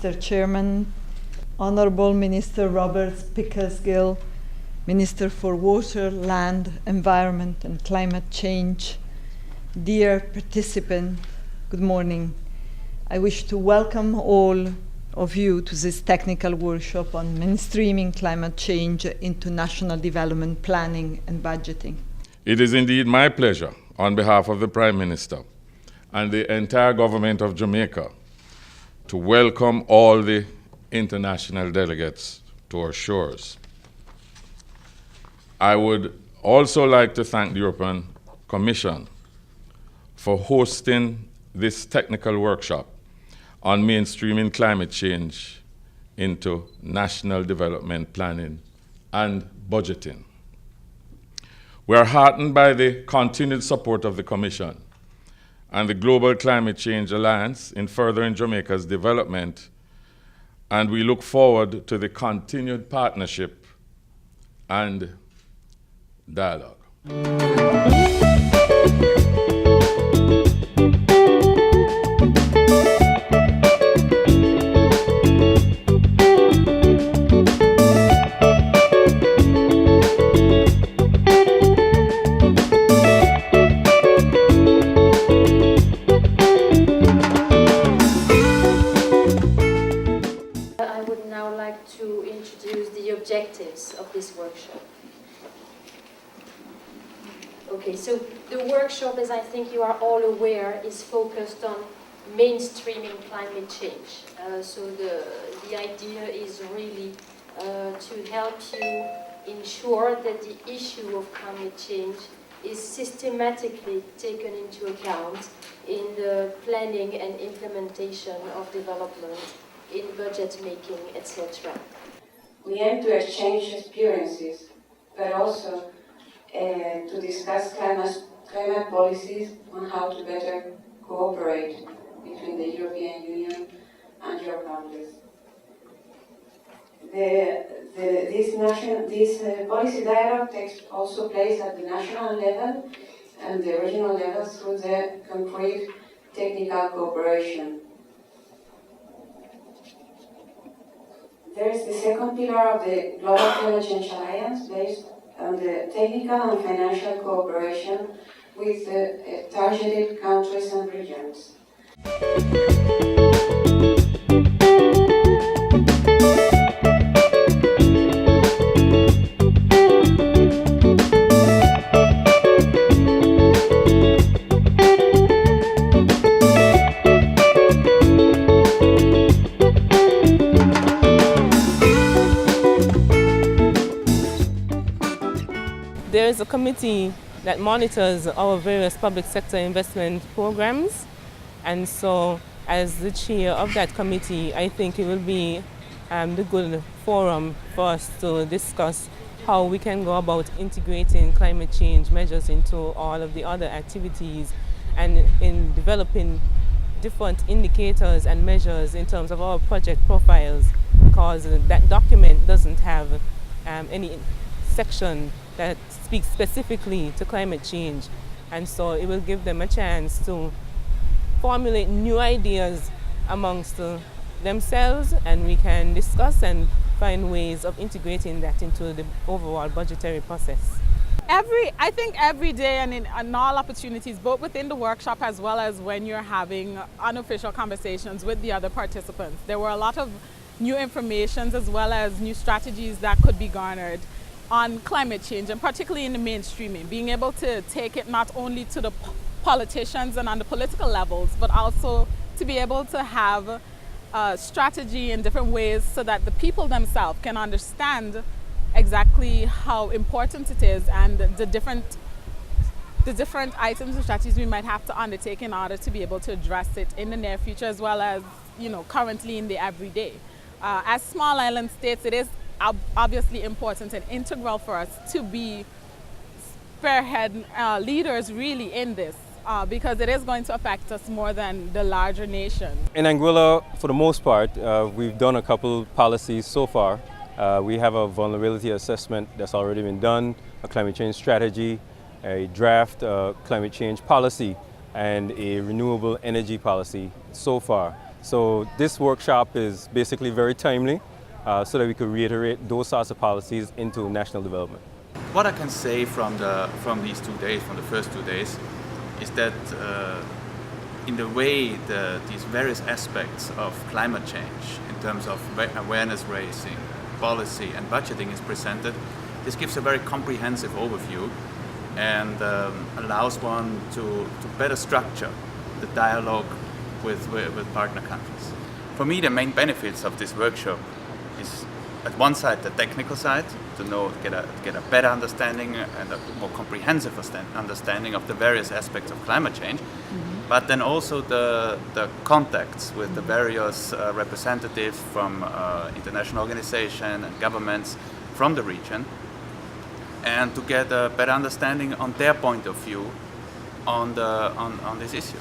Mr. Chairman, Honorable Minister Robert Pickersgill, Minister for Water, Land, Environment and Climate Change, dear participants, good morning. I wish to welcome all of you to this technical workshop on mainstreaming climate change into national development planning and budgeting. It is indeed my pleasure, on behalf of the Prime Minister and the entire government of Jamaica, to welcome all the international delegates to our shores. I would also like to thank the European Commission for hosting this technical workshop on mainstreaming climate change into national development planning and budgeting. We are heartened by the continued support of the Commission and the Global Climate Change Alliance in furthering Jamaica's development, and we look forward to the continued partnership and dialogue. Objectives of this workshop. Okay, so the workshop, as I think you are all aware, is focused on mainstreaming climate change. So the idea is really to help you ensure that the issue of climate change is systematically taken into account in the planning and implementation of development, in budget making, etc. We aim to exchange experiences, but also to discuss climate policies on how to better cooperate between the European Union and your countries. This policy dialogue takes also place at the national level and the regional level through the concrete technical cooperation. There is the second pillar of the Global Climate Change Alliance based on the technical and financial cooperation with targeted countries and regions. There is a committee that monitors our various public sector investment programs, and so as the chair of that committee, I think it will be the good forum for us to discuss how we can go about integrating climate change measures into all of the other activities and in developing different indicators and measures in terms of our project profiles, because that document doesn't have any section that speaks specifically to climate change, and so it will give them a chance to formulate new ideas amongst themselves, and we can discuss and find ways of integrating that into the overall budgetary process. I think every day and in all opportunities, both within the workshop as well as when you're having unofficial conversations with the other participants, there were a lot of new information as well as new strategies that could be garnered on climate change, and particularly in the mainstreaming, being able to take it not only to the politicians and on the political levels, but also to be able to have a strategy in different ways so that the people themselves can understand exactly how important it is and the different items and strategies we might have to undertake in order to be able to address it in the near future as well as, currently in the everyday. As small island states, it is obviously important and integral for us to be spearhead leaders really in this, because it is going to affect us more than the larger nation. In Anguilla, for the most part, we've done a couple policies so far. We have a vulnerability assessment that's already been done, a climate change strategy, a draft climate change policy, and a renewable energy policy so far. So this workshop is basically very timely so that we could reiterate those sorts of policies into national development. What I can say from these 2 days, from the first 2 days, is that in the way these various aspects of climate change in terms of awareness raising, policy and budgeting is presented, this gives a very comprehensive overview and allows one to better structure the dialogue with partner countries. For me, the main benefits of this workshop is at one side the technical side, to get a better understanding and a more comprehensive understanding of the various aspects of climate change, but then also the contacts with the various representatives from international organizations and governments from the region, and to get a better understanding on their point of view on this issue.